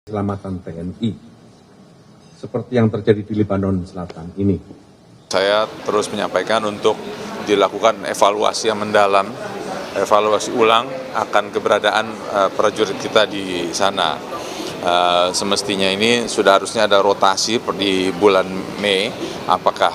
keselamatan TNI seperti yang terjadi di Lebanon Selatan ini. Saya terus menyampaikan untuk dilakukan evaluasi yang mendalam, evaluasi ulang akan keberadaan prajurit kita di sana. Semestinya ini sudah harusnya ada rotasi di bulan Mei, apakah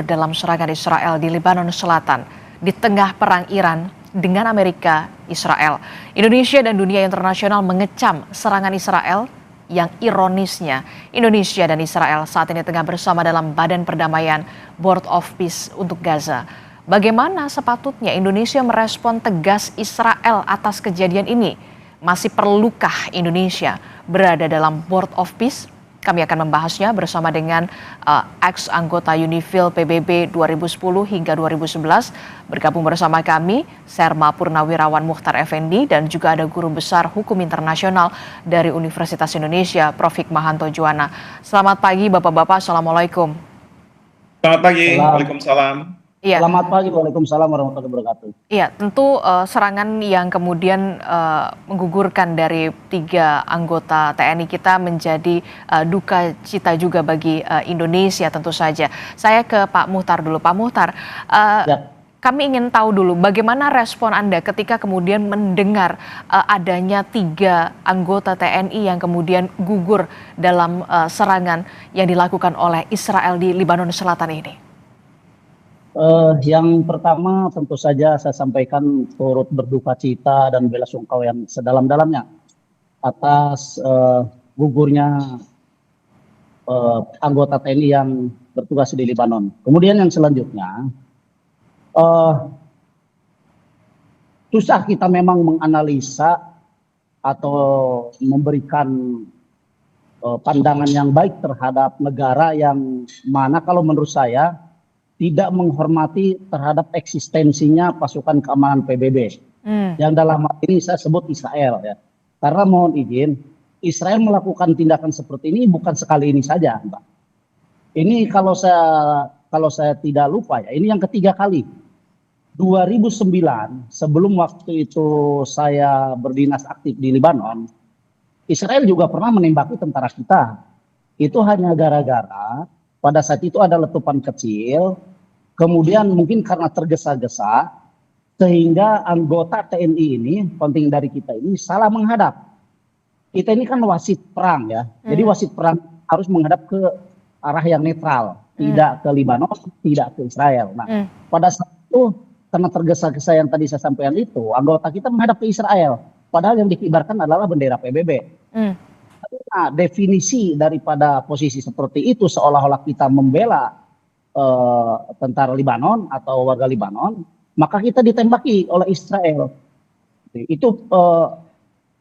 dalam serangan Israel di Lebanon Selatan di tengah perang Iran dengan Amerika Israel. Indonesia dan dunia internasional mengecam serangan Israel yang ironisnya Indonesia dan Israel saat ini tengah bersama dalam Badan Perdamaian Board of Peace untuk Gaza. Bagaimana sepatutnya Indonesia merespon tegas Israel atas kejadian ini? Masih perlukah Indonesia berada dalam Board of Peace? Kami akan membahasnya bersama dengan ex-anggota UNIFIL PBB 2010 hingga 2011. Bergabung bersama kami, Serma Purnawirawan Mukhtar Effendi, dan juga ada Guru Besar Hukum Internasional dari Universitas Indonesia, Prof. Hikmahanto Juwana. Selamat pagi Bapak-Bapak, Assalamualaikum. Selamat pagi, Waalaikumsalam. Iya. Selamat pagi, Waalaikumsalam warahmatullahi wabarakatuh. Iya, tentu serangan yang kemudian menggugurkan dari 3 anggota TNI kita menjadi duka cita juga bagi Indonesia tentu saja. Saya ke Pak Muhtar dulu. Pak Muhtar, kami ingin tahu dulu bagaimana respon Anda ketika kemudian mendengar adanya 3 anggota TNI yang kemudian gugur dalam serangan yang dilakukan oleh Israel di Lebanon Selatan ini. Yang pertama tentu saja saya sampaikan turut berduka cita dan bela sungkawa yang sedalam-dalamnya atas gugurnya anggota TNI yang bertugas di Lebanon. Kemudian yang selanjutnya, susah kita memang menganalisa atau memberikan pandangan yang baik terhadap negara yang mana kalau menurut saya tidak menghormati terhadap eksistensinya pasukan keamanan PBB. Yang dalam hal ini saya sebut Israel ya. Karena mohon izin, Israel melakukan tindakan seperti ini bukan sekali ini saja, Mbak. Ini kalau saya tidak lupa ya, ini yang ketiga kali. 2009, sebelum waktu itu saya berdinas aktif di Lebanon, Israel juga pernah menembaki tentara kita. Itu hanya gara-gara pada saat itu ada letupan kecil, kemudian mungkin karena tergesa-gesa, sehingga anggota TNI ini, penting dari kita ini, salah menghadap. Kita ini kan wasit perang ya, jadi wasit perang harus menghadap ke arah yang netral, tidak ke Lebanon, tidak ke Israel. Nah, pada saat itu, karena tergesa-gesa yang tadi saya sampaikan itu, anggota kita menghadap ke Israel, padahal yang dikibarkan adalah bendera PBB. Nah, definisi daripada posisi seperti itu seolah-olah kita membela tentara Lebanon atau warga Lebanon, maka kita ditembaki oleh Israel.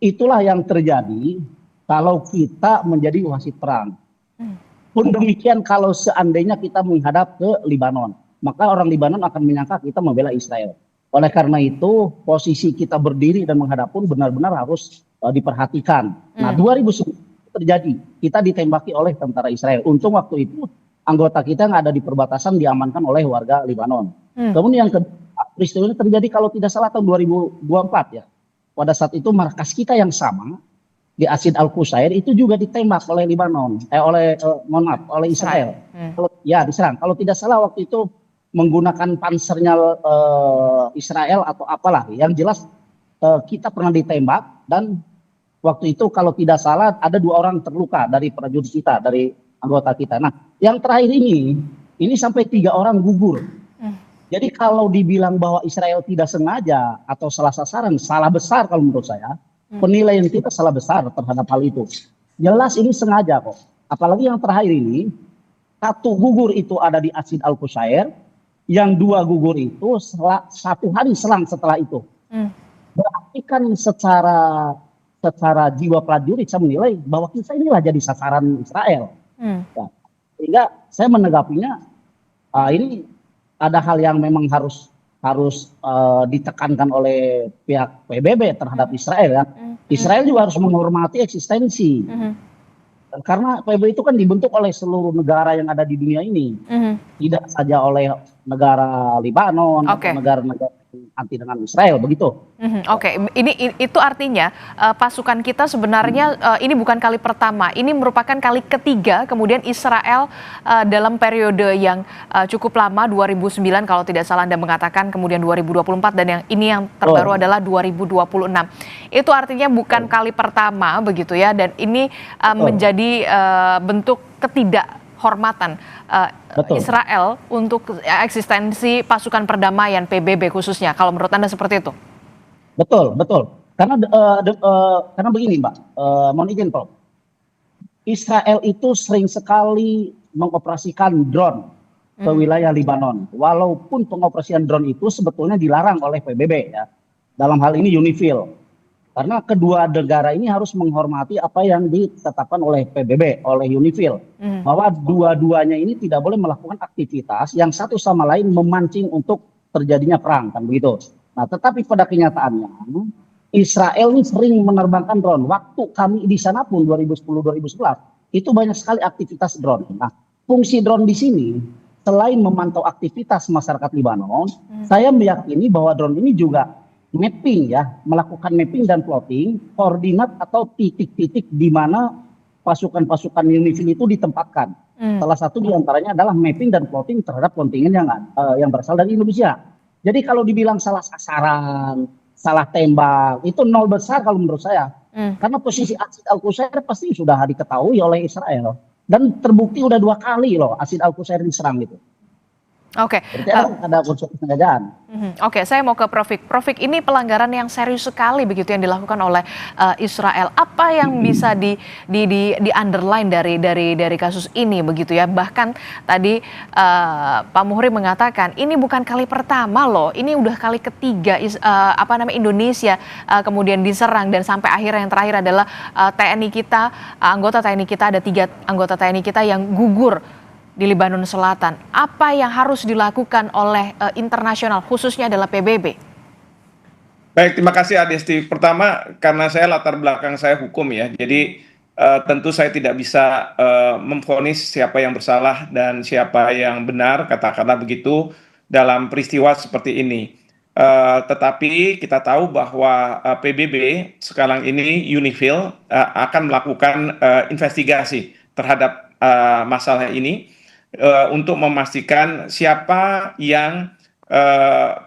Itulah yang terjadi kalau kita menjadi wasit perang. Pun demikian kalau seandainya kita menghadap ke Lebanon, maka orang Lebanon akan menyangka kita membela Israel. Oleh karena itu, posisi kita berdiri dan menghadap pun benar-benar harus diperhatikan. Nah, 2009 terjadi, kita ditembaki oleh tentara Israel. Untung waktu itu anggota kita yang ada di perbatasan diamankan oleh warga Lebanon. Kemudian yang kedua, peristiwa ini terjadi kalau tidak salah tahun 2024 ya. Pada saat itu markas kita yang sama di Asid Al-Qusair itu juga ditembak oleh Lebanon, oleh Israel. Ya, diserang. Kalau tidak salah waktu itu menggunakan pansernya Israel atau apalah. Yang jelas kita pernah ditembak dan waktu itu kalau tidak salah ada 2 orang terluka dari prajurit kita, dari anggota kita. Nah, yang terakhir ini sampai 3 orang gugur. Jadi kalau dibilang bahwa Israel tidak sengaja atau salah sasaran, salah besar kalau menurut saya. Penilaian kita salah besar terhadap hal itu. Jelas ini sengaja kok. Apalagi yang terakhir ini, satu gugur itu ada di Asid Al-Qusair, yang dua gugur itu satu hari selang setelah itu. Berarti kan secara jiwa prajurit saya menilai bahwa kita inilah jadi sasaran Israel. Ya. Sehingga saya menanggapinya ini ada hal yang memang harus ditekankan oleh pihak PBB terhadap Israel. Ya. Israel juga harus menghormati eksistensi. Karena PBB itu kan dibentuk oleh seluruh negara yang ada di dunia ini, tidak saja oleh negara Libanon atau negara-negara anti dengan Israel, begitu. Oke, itu artinya pasukan kita sebenarnya ini bukan kali pertama, ini merupakan kali ketiga kemudian Israel dalam periode yang cukup lama 2009 kalau tidak salah Anda mengatakan, kemudian 2024 dan yang terbaru adalah 2026. Itu artinya bukan kali pertama begitu ya, dan ini menjadi bentuk ketidakhormatan Israel untuk eksistensi pasukan perdamaian PBB khususnya. Kalau menurut Anda seperti itu? Betul. Karena begini, Mbak, mohon izin, Prof. Israel itu sering sekali mengoperasikan drone ke wilayah Libanon. Walaupun pengoperasian drone itu sebetulnya dilarang oleh PBB ya. Dalam hal ini UNIFIL. Karena kedua negara ini harus menghormati apa yang ditetapkan oleh PBB, oleh UNIFIL. Bahwa dua-duanya ini tidak boleh melakukan aktivitas yang satu sama lain memancing untuk terjadinya perang, kan begitu. Nah, tetapi pada kenyataannya, Israel ini sering menerbangkan drone. Waktu kami di sana pun 2010-2011, itu banyak sekali aktivitas drone. Nah, fungsi drone di sini, selain memantau aktivitas masyarakat Libanon, saya meyakini bahwa drone ini juga mapping ya, melakukan mapping dan plotting koordinat atau titik-titik di mana pasukan-pasukan UNIFIL itu ditempatkan. Salah satu diantaranya adalah mapping dan plotting terhadap kontingen yang berasal dari Indonesia. Jadi kalau dibilang salah sasaran, salah tembak, itu nol besar kalau menurut saya. Karena posisi Asid Al-Qusair pasti sudah diketahui oleh Israel. Dan terbukti udah 2 kali loh Asid Al-Qusair diserang gitu. Oke. Berarti ada unsur kesengajaan. Oke, saya mau ke Prof. Prof, ini pelanggaran yang serius sekali begitu yang dilakukan oleh Israel. Apa yang bisa di underline dari kasus ini begitu ya? Bahkan tadi Pak Muhri mengatakan ini bukan kali pertama loh, ini udah kali ketiga Indonesia kemudian diserang, dan sampai akhirnya yang terakhir adalah TNI kita, anggota TNI kita, ada 3 anggota TNI kita yang gugur di Libanon Selatan. Apa yang harus dilakukan oleh internasional, khususnya adalah PBB? Baik, terima kasih Adesti. Pertama, karena saya latar belakang saya hukum ya, jadi tentu saya tidak bisa memvonis siapa yang bersalah dan siapa yang benar, katakanlah begitu, dalam peristiwa seperti ini. Tetapi kita tahu bahwa PBB sekarang ini UNIFIL akan melakukan investigasi terhadap masalah ini untuk memastikan siapa yang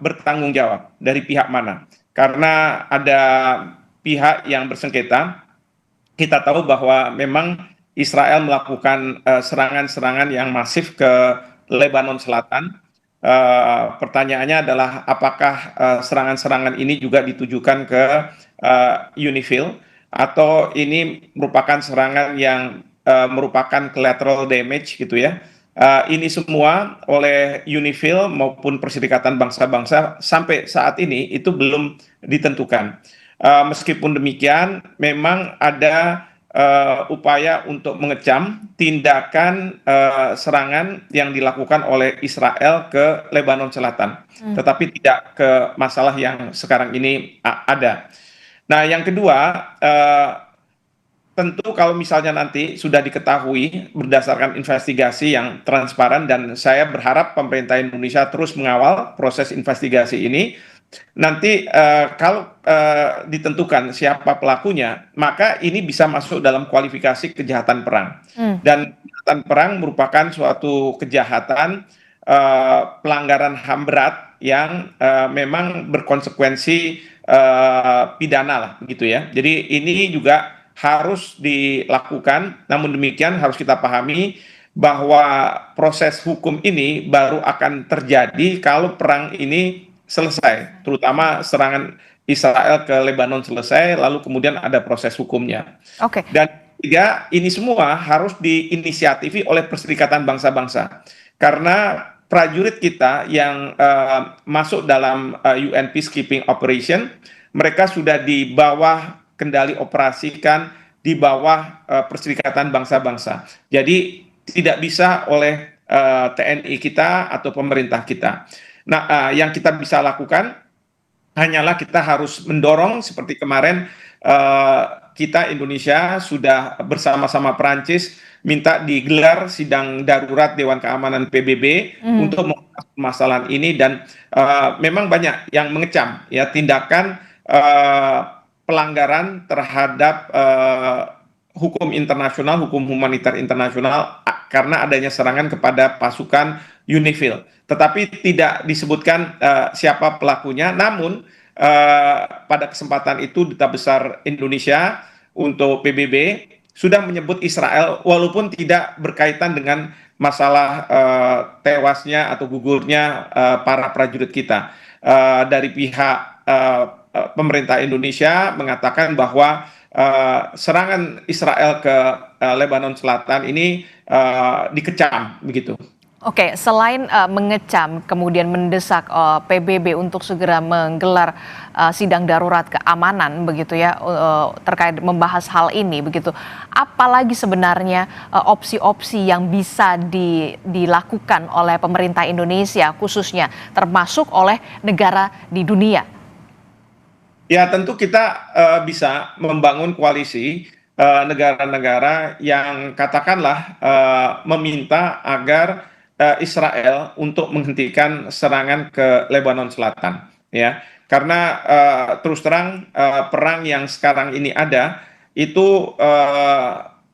bertanggung jawab dari pihak mana. Karena ada pihak yang bersengketa, kita tahu bahwa memang Israel melakukan serangan-serangan yang masif ke Lebanon Selatan. Pertanyaannya adalah apakah serangan-serangan ini juga ditujukan ke UNIFIL atau ini merupakan serangan yang merupakan collateral damage gitu ya. Ini semua oleh UNIFIL maupun Perserikatan Bangsa-Bangsa sampai saat ini itu belum ditentukan. Meskipun demikian, memang ada upaya untuk mengecam tindakan serangan yang dilakukan oleh Israel ke Lebanon Selatan, tetapi tidak ke masalah yang sekarang ini ada. Nah, yang kedua, tentu kalau misalnya nanti sudah diketahui berdasarkan investigasi yang transparan, dan saya berharap pemerintah Indonesia terus mengawal proses investigasi ini, nanti kalau ditentukan siapa pelakunya, maka ini bisa masuk dalam kualifikasi kejahatan perang. Dan kejahatan perang merupakan suatu kejahatan pelanggaran HAM berat yang memang berkonsekuensi pidana lah begitu ya. Jadi ini juga harus dilakukan, namun demikian harus kita pahami bahwa proses hukum ini baru akan terjadi kalau perang ini selesai, terutama serangan Israel ke Lebanon selesai, lalu kemudian ada proses hukumnya. Oke. Dan ketiga, ini semua harus diinisiatifi oleh Perserikatan Bangsa-Bangsa. Karena prajurit kita yang masuk dalam UN Peacekeeping Operation, mereka sudah di bawah kendali operasikan di bawah Perserikatan Bangsa-Bangsa. Jadi tidak bisa oleh TNI kita atau pemerintah kita. Nah, yang kita bisa lakukan hanyalah kita harus mendorong seperti kemarin kita Indonesia sudah bersama-sama Perancis minta digelar sidang darurat Dewan Keamanan PBB untuk membahas permasalahan ini, dan memang banyak yang mengecam ya tindakan pelanggaran terhadap hukum internasional, hukum humaniter internasional karena adanya serangan kepada pasukan UNIFIL. Tetapi tidak disebutkan siapa pelakunya. Namun pada kesempatan itu Duta Besar Indonesia untuk PBB sudah menyebut Israel walaupun tidak berkaitan dengan masalah tewasnya atau gugurnya para prajurit kita. Dari pihak pemerintah Indonesia mengatakan bahwa serangan Israel ke Lebanon Selatan ini dikecam begitu. Oke, selain mengecam, kemudian mendesak PBB untuk segera menggelar sidang darurat keamanan, begitu ya, terkait membahas hal ini, begitu. Apalagi sebenarnya opsi-opsi yang bisa dilakukan oleh pemerintah Indonesia, khususnya termasuk oleh negara di dunia? Ya, tentu kita bisa membangun koalisi negara-negara yang katakanlah meminta agar Israel untuk menghentikan serangan ke Lebanon Selatan, ya, karena terus terang perang yang sekarang ini ada itu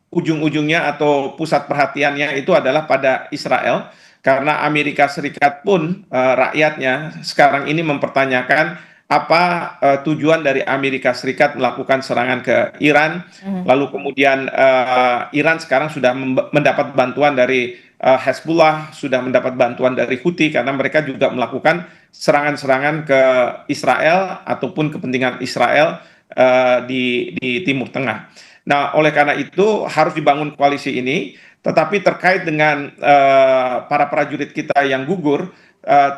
ujung-ujungnya atau pusat perhatiannya itu adalah pada Israel, karena Amerika Serikat pun rakyatnya sekarang ini mempertanyakan apa tujuan dari Amerika Serikat melakukan serangan ke Iran, lalu kemudian Iran sekarang sudah mendapat bantuan dari Hezbollah, sudah mendapat bantuan dari Houthi karena mereka juga melakukan serangan-serangan ke Israel ataupun kepentingan Israel di Timur Tengah. Nah, oleh karena itu harus dibangun koalisi ini, tetapi terkait dengan para prajurit kita yang gugur,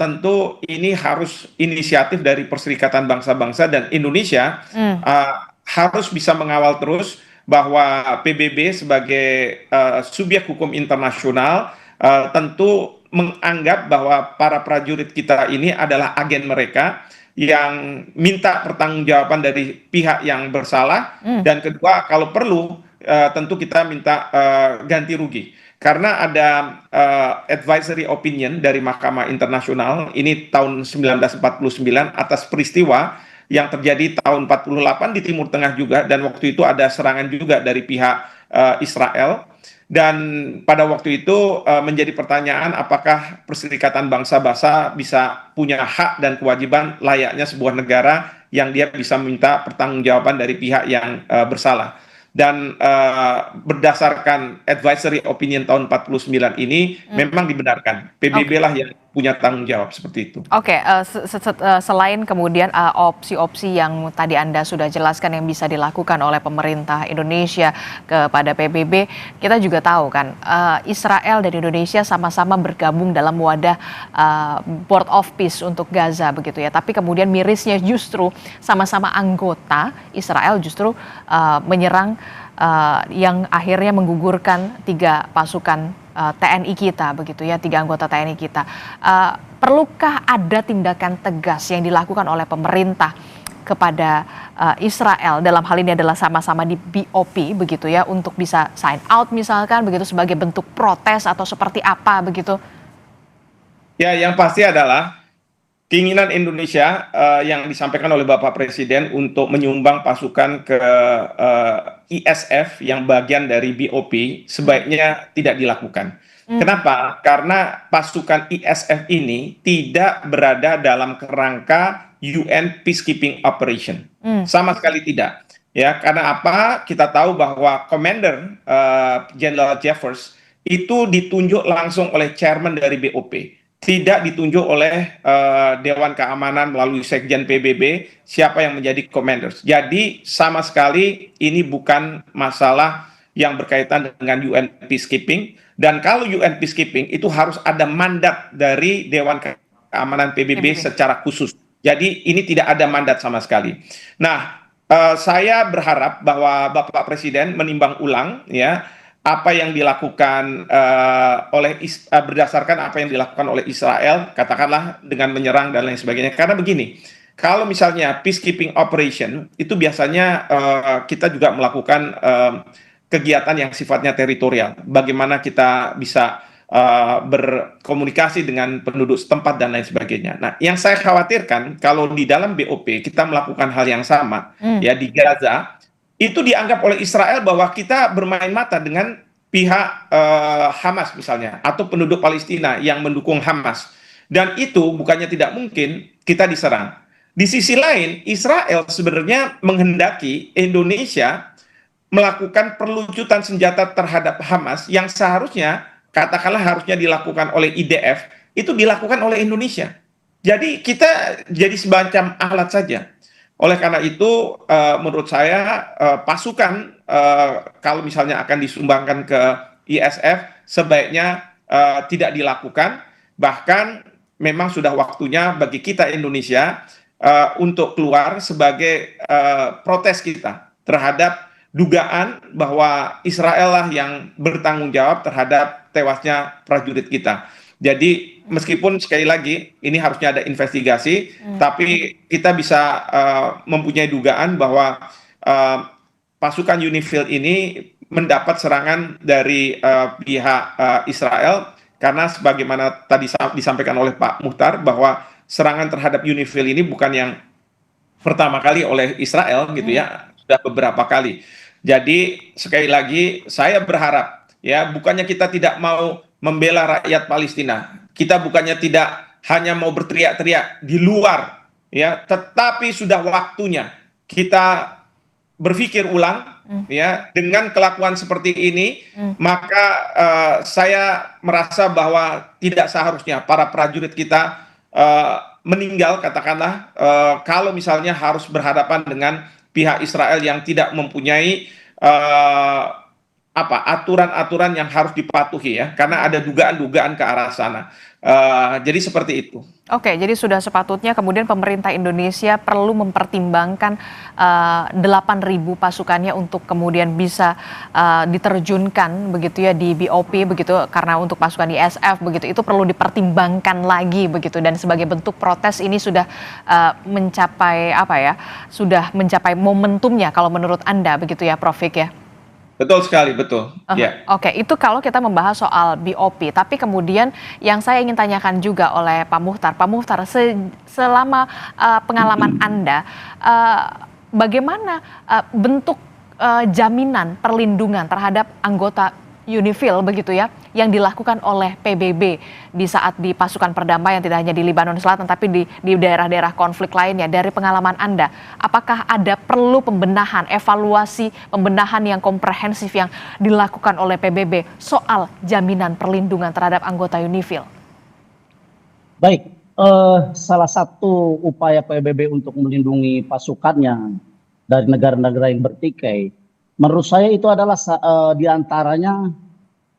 tentu ini harus inisiatif dari Perserikatan Bangsa-Bangsa, dan Indonesia harus bisa mengawal terus bahwa PBB sebagai subjek hukum internasional tentu menganggap bahwa para prajurit kita ini adalah agen mereka yang minta pertanggungjawaban dari pihak yang bersalah, dan kedua kalau perlu tentu kita minta ganti rugi. Karena ada advisory opinion dari Mahkamah Internasional ini tahun 1949 atas peristiwa yang terjadi tahun 48 di Timur Tengah juga, dan waktu itu ada serangan juga dari pihak Israel, dan pada waktu itu menjadi pertanyaan apakah Perserikatan Bangsa-Bangsa bisa punya hak dan kewajiban layaknya sebuah negara yang dia bisa minta pertanggungjawaban dari pihak yang bersalah. Dan berdasarkan advisory opinion tahun 49 ini memang dibenarkan PBB lah yang punya tanggung jawab seperti itu. Oke, selain kemudian opsi-opsi yang tadi Anda sudah jelaskan yang bisa dilakukan oleh pemerintah Indonesia kepada PBB, kita juga tahu kan Israel dan Indonesia sama-sama bergabung dalam wadah Board of Peace untuk Gaza begitu ya. Tapi kemudian mirisnya justru sama-sama anggota, Israel justru menyerang yang akhirnya menggugurkan 3 pasukan TNI kita begitu ya, 3 anggota TNI kita. Perlukah ada tindakan tegas yang dilakukan oleh pemerintah kepada Israel, dalam hal ini adalah sama-sama di BOP begitu ya, untuk bisa sign out misalkan begitu sebagai bentuk protes atau seperti apa begitu? Ya, yang pasti adalah keinginan Indonesia yang disampaikan oleh Bapak Presiden untuk menyumbang pasukan ke ISF yang bagian dari BOP sebaiknya tidak dilakukan. Kenapa? Karena pasukan ISF ini tidak berada dalam kerangka UN Peacekeeping Operation. Sama sekali tidak. Ya, karena apa? Kita tahu bahwa Commander General Jeffers itu ditunjuk langsung oleh chairman dari BOP. Tidak ditunjuk oleh Dewan Keamanan melalui Sekjen PBB siapa yang menjadi commanders. Jadi sama sekali ini bukan masalah yang berkaitan dengan UN peacekeeping, dan kalau UN peacekeeping itu harus ada mandat dari Dewan Keamanan PBB secara khusus. Jadi ini tidak ada mandat sama sekali. Nah, saya berharap bahwa Bapak Presiden menimbang ulang ya apa yang dilakukan berdasarkan apa yang dilakukan oleh Israel, katakanlah dengan menyerang dan lain sebagainya. Karena begini, kalau misalnya peacekeeping operation itu biasanya kita juga melakukan kegiatan yang sifatnya teritorial. Bagaimana kita bisa berkomunikasi dengan penduduk setempat dan lain sebagainya. Nah, yang saya khawatirkan kalau di dalam BOP kita melakukan hal yang sama ya di Gaza, itu dianggap oleh Israel bahwa kita bermain mata dengan pihak Hamas misalnya, atau penduduk Palestina yang mendukung Hamas. Dan itu bukannya tidak mungkin kita diserang. Di sisi lain, Israel sebenarnya menghendaki Indonesia melakukan perlucutan senjata terhadap Hamas yang seharusnya, katakanlah harusnya dilakukan oleh IDF, itu dilakukan oleh Indonesia. Jadi kita jadi semacam alat saja. Oleh karena itu, menurut saya pasukan kalau misalnya akan disumbangkan ke ISF sebaiknya tidak dilakukan. Bahkan memang sudah waktunya bagi kita Indonesia untuk keluar sebagai protes kita terhadap dugaan bahwa Israel lah yang bertanggung jawab terhadap tewasnya prajurit kita. Jadi meskipun sekali lagi ini harusnya ada investigasi, tapi kita bisa mempunyai dugaan bahwa pasukan UNIFIL ini mendapat serangan dari pihak Israel, karena sebagaimana tadi disampaikan oleh Pak Muhtar bahwa serangan terhadap UNIFIL ini bukan yang pertama kali oleh Israel gitu ya, sudah beberapa kali. Jadi sekali lagi saya berharap ya, bukannya kita tidak mau membela rakyat Palestina, kita bukannya tidak hanya mau berteriak-teriak di luar ya, tetapi sudah waktunya kita berpikir ulang ya. Dengan kelakuan seperti ini maka saya merasa bahwa tidak seharusnya para prajurit kita meninggal, katakanlah kalau misalnya harus berhadapan dengan pihak Israel yang tidak mempunyai aturan-aturan yang harus dipatuhi ya, karena ada dugaan-dugaan ke arah sana. Jadi seperti itu. Oke, jadi sudah sepatutnya kemudian pemerintah Indonesia perlu mempertimbangkan 8.000 pasukannya untuk kemudian bisa diterjunkan begitu ya di BOP begitu, karena untuk pasukan ISF begitu itu perlu dipertimbangkan lagi begitu, dan sebagai bentuk protes ini sudah mencapai sudah mencapai momentumnya kalau menurut Anda begitu ya Prof Fik ya. Betul sekali, betul. Oke, itu kalau kita membahas soal BOP. Tapi kemudian yang saya ingin tanyakan juga oleh Pak Muhtar, selama pengalaman Anda, bagaimana bentuk jaminan perlindungan terhadap anggota UNIFIL begitu ya, yang dilakukan oleh PBB di saat di pasukan perdamaian tidak hanya di Libanon Selatan tapi di daerah-daerah konflik lainnya. Dari pengalaman Anda, apakah ada perlu pembenahan, evaluasi pembenahan yang komprehensif yang dilakukan oleh PBB soal jaminan perlindungan terhadap anggota UNIFIL? Baik, salah satu upaya PBB untuk melindungi pasukannya dari negara-negara yang bertikai, menurut saya itu adalah diantaranya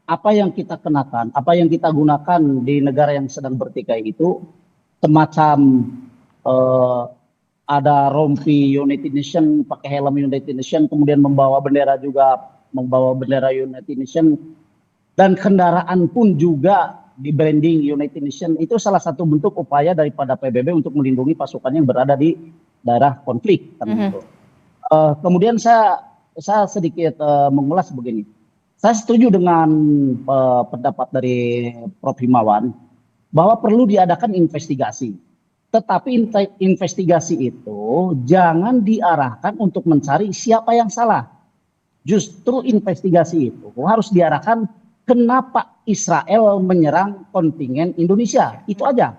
apa yang kita kenakan, apa yang kita gunakan di negara yang sedang bertikai itu semacam ada rompi United Nation, pakai helm United Nation, kemudian membawa bendera United Nation, dan kendaraan pun juga di branding United Nation. Itu salah satu bentuk upaya daripada PBB untuk melindungi pasukan yang berada di daerah konflik. Kemudian saya sedikit mengulas begini. Saya setuju dengan pendapat dari Prof. Himawan bahwa perlu diadakan investigasi. Tetapi investigasi itu jangan diarahkan untuk mencari siapa yang salah. Justru investigasi itu harus diarahkan kenapa Israel menyerang kontingen Indonesia. Itu aja.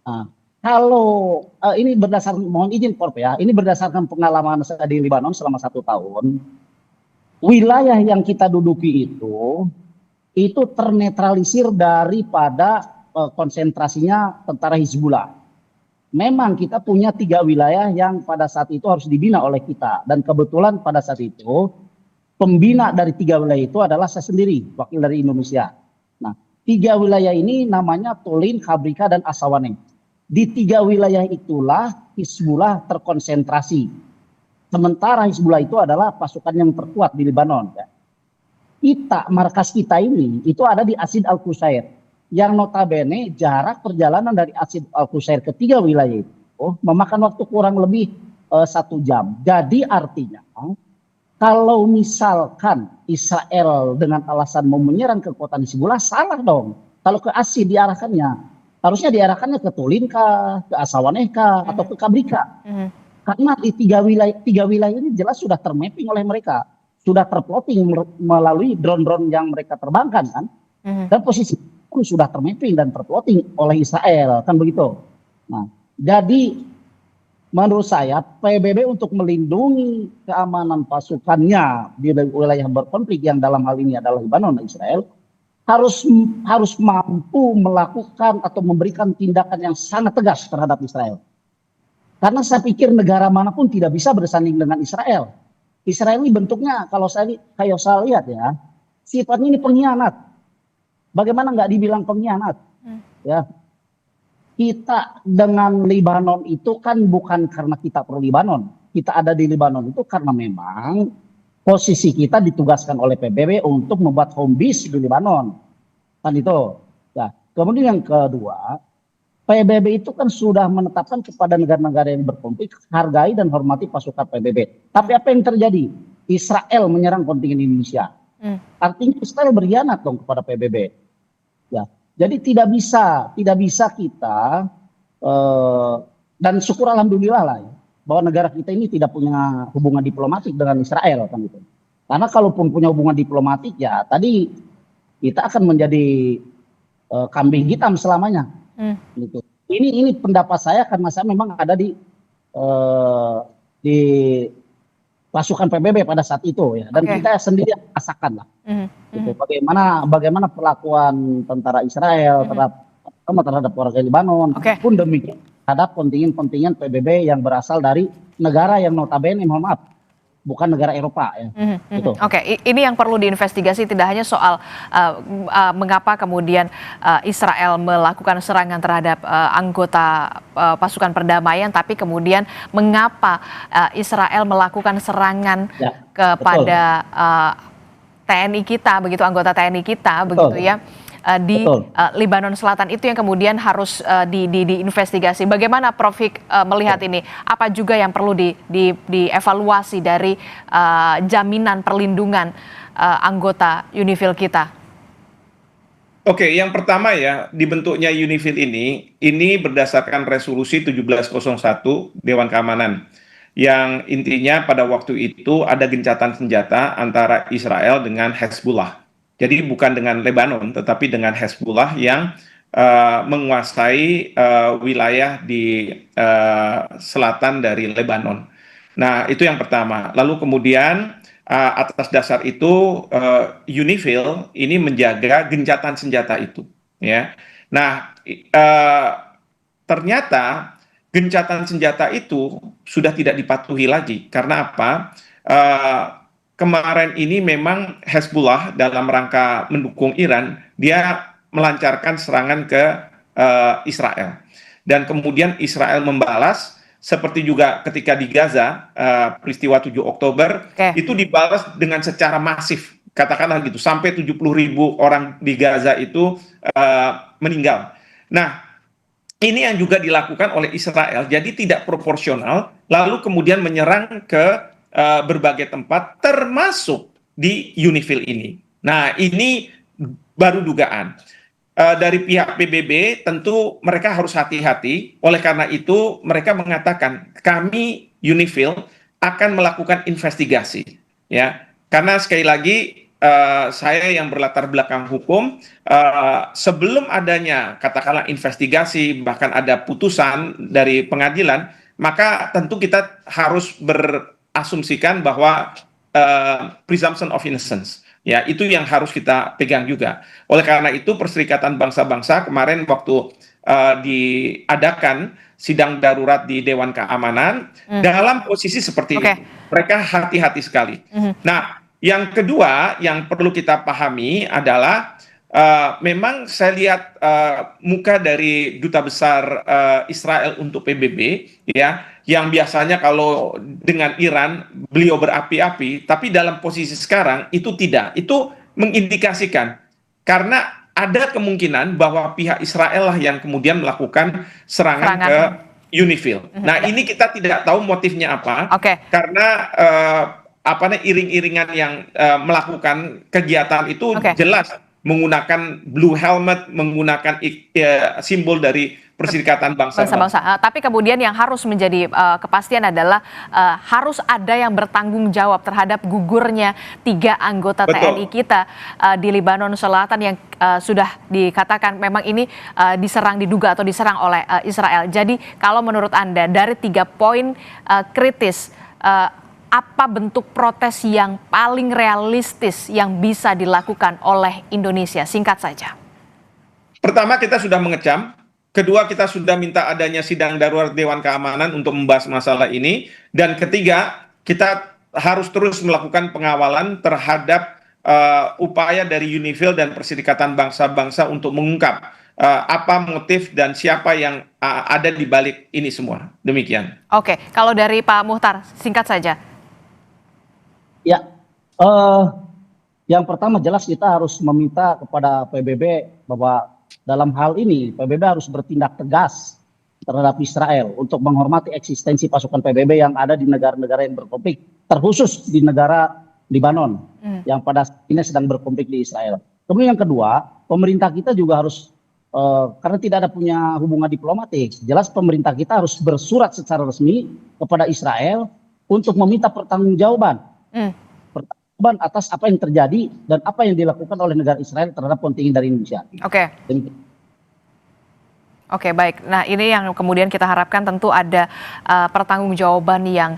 Nah, kalau ini berdasarkan, mohon izin Prof ya, ini berdasarkan pengalaman saya di Libanon selama 1 tahun. Wilayah yang kita duduki itu ternetralisir daripada konsentrasinya tentara Hizbullah. Memang kita punya 3 wilayah yang pada saat itu harus dibina oleh kita, dan kebetulan pada saat itu pembina dari 3 wilayah itu adalah saya sendiri, wakil dari Indonesia. Nah, 3 wilayah ini namanya Tolin, Kabrika, dan Asawane. Di 3 wilayah itulah Hizbullah terkonsentrasi. Sementara Hizbullah itu adalah pasukan yang terkuat di Lebanon. Ya. Markas kita ini itu ada di Asid Al-Qusair. Yang notabene jarak perjalanan dari Asid Al-Qusair ke 3 wilayah itu memakan waktu kurang lebih 1 jam. Jadi artinya kalau misalkan Israel dengan alasan mau menyerang kekuatan Hizbullah, salah dong. Kalau ke Asid diarahkannya, harusnya diarahkannya ke Tolin kah, ke Asawaneh kah, atau ke Kabrika. Karena di 3 wilayah ini jelas sudah termapping oleh mereka, sudah terplotting melalui drone-drone yang mereka terbangkan kan, dan posisi pun sudah termapping dan terplotting oleh Israel kan begitu. Nah, jadi menurut saya PBB untuk melindungi keamanan pasukannya di wilayah berkonflik yang dalam hal ini adalah Lebanon dan Israel harus mampu melakukan atau memberikan tindakan yang sangat tegas terhadap Israel. Karena saya pikir negara manapun tidak bisa bersanding dengan Israel. Israel ini bentuknya kalau saya lihat ya, sifatnya ini pengkhianat. Bagaimana nggak dibilang pengkhianat? Ya. Kita dengan Lebanon itu kan bukan karena kita pro Lebanon. Kita ada di Lebanon itu karena memang posisi kita ditugaskan oleh PBB untuk membuat home base di Lebanon. Kan itu. Nah, kemudian yang kedua, PBB itu kan sudah menetapkan kepada negara-negara yang berkonflik hargai dan hormati pasukan PBB. Tapi apa yang terjadi? Israel menyerang kontingen Indonesia. Artinya Israel berkhianat dong kepada PBB. Ya. Jadi tidak bisa kita dan syukur alhamdulillah lah ya, bahwa negara kita ini tidak punya hubungan diplomatik dengan Israel kan gitu. Karena kalaupun punya hubungan diplomatik ya tadi kita akan menjadi kambing hitam selamanya. Gitu. Ini pendapat saya karena saya memang ada di pasukan PBB pada saat itu ya, dan kita sendiri rasakan lah. Gitu. Bagaimana perlakuan tentara Israel terhadap warga Lebanon, pun demikian terhadap kontingen-kontingen PBB yang berasal dari negara yang notabene mohon maaf bukan negara Eropa ya. Gitu. Ini yang perlu diinvestigasi, tidak hanya soal mengapa kemudian Israel melakukan serangan terhadap anggota pasukan perdamaian, tapi kemudian mengapa Israel melakukan serangan kepada TNI kita, begitu anggota TNI kita, begitu ya. Di Lebanon Selatan itu yang kemudian harus diinvestigasi. Bagaimana Prof Hik melihat ini? Apa juga yang perlu dievaluasi dari jaminan perlindungan anggota UNIFIL kita? Oke, yang pertama ya, dibentuknya UNIFIL ini berdasarkan resolusi 1701 Dewan Keamanan. Yang intinya pada waktu itu ada gencatan senjata antara Israel dengan Hezbollah. Jadi bukan dengan Lebanon, tetapi dengan Hezbollah yang menguasai wilayah di selatan dari Lebanon. Nah, itu yang pertama. Lalu kemudian atas dasar itu UNIFIL ini menjaga gencatan senjata itu. Ya. Nah, ternyata gencatan senjata itu sudah tidak dipatuhi lagi. Karena apa? Kemarin ini memang Hezbollah dalam rangka mendukung Iran, dia melancarkan serangan ke Israel. Dan kemudian Israel membalas, seperti juga ketika di Gaza, peristiwa 7 Oktober, itu dibalas dengan secara masif. Katakanlah gitu, sampai 70.000 orang di Gaza itu meninggal. Nah, ini yang juga dilakukan oleh Israel, jadi tidak proporsional, lalu kemudian menyerang ke berbagai tempat termasuk di UNIFIL ini. Nah, ini baru dugaan. Dari pihak PBB tentu mereka harus hati-hati. Oleh karena itu mereka mengatakan kami UNIFIL akan melakukan investigasi. Ya, karena sekali lagi saya yang berlatar belakang hukum, sebelum adanya katakanlah investigasi bahkan ada putusan dari pengadilan, maka tentu kita harus asumsikan bahwa presumption of innocence, ya itu yang harus kita pegang juga. Oleh karena itu Perserikatan Bangsa-Bangsa kemarin waktu diadakan sidang darurat di Dewan Keamanan dalam posisi seperti itu, mereka hati-hati sekali. Nah, Yang kedua yang perlu kita pahami adalah memang saya lihat muka dari Duta Besar Israel untuk PBB ya, yang biasanya kalau dengan Iran beliau berapi-api, tapi dalam posisi sekarang itu tidak. Itu mengindikasikan karena ada kemungkinan bahwa pihak Israel lah yang kemudian melakukan serangan ke UNIFIL. Nah, ini kita tidak tahu motifnya apa, karena iring-iringan yang melakukan kegiatan itu jelas menggunakan blue helmet, menggunakan simbol dari Perserikatan Bangsa-Bangsa. Tapi kemudian yang harus menjadi kepastian adalah harus ada yang bertanggung jawab terhadap gugurnya 3 anggota TNI kita di Lebanon Selatan yang sudah dikatakan memang ini diduga atau diserang oleh Israel. Jadi kalau menurut Anda dari 3 poin kritis, apa bentuk protes yang paling realistis yang bisa dilakukan oleh Indonesia? Singkat saja. Pertama, kita sudah mengecam. Kedua, kita sudah minta adanya sidang darurat Dewan Keamanan untuk membahas masalah ini. Dan ketiga, kita harus terus melakukan pengawalan terhadap upaya dari UNIFIL dan Perserikatan Bangsa-Bangsa untuk mengungkap apa motif dan siapa yang ada di balik ini semua. Demikian. Oke, kalau dari Pak Muhtar, singkat saja. Ya, yang pertama jelas kita harus meminta kepada PBB bahwa dalam hal ini PBB harus bertindak tegas terhadap Israel untuk menghormati eksistensi pasukan PBB yang ada di negara-negara yang berkonflik, terkhusus di negara Lebanon yang pada saat ini sedang berkonflik di Israel. Kemudian yang kedua, pemerintah kita juga harus karena tidak ada punya hubungan diplomatik, jelas pemerintah kita harus bersurat secara resmi kepada Israel untuk meminta pertanggungjawaban atas apa yang terjadi dan apa yang dilakukan oleh negara Israel terhadap kontingen dari Indonesia. Oke, baik. Nah, ini yang kemudian kita harapkan tentu ada pertanggungjawaban yang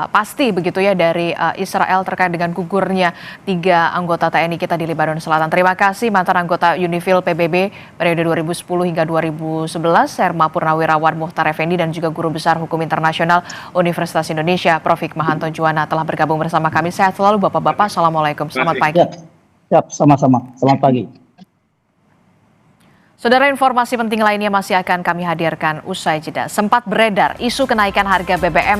pasti begitu ya dari Israel terkait dengan gugurnya 3 anggota TNI kita di Lebanon Selatan. Terima kasih mantan anggota UNIFIL PBB periode 2010 hingga 2011, Herma Purnawirawan Muhtar Effendi, dan juga Guru Besar Hukum Internasional Universitas Indonesia, Prof. Hikmahanto Juwana telah bergabung bersama kami. Sehat selalu Bapak-Bapak. Assalamualaikum. Selamat pagi. Siap, sama-sama. Selamat pagi. Saudara, informasi penting lainnya masih akan kami hadirkan usai jeda. Sempat beredar isu kenaikan harga BBM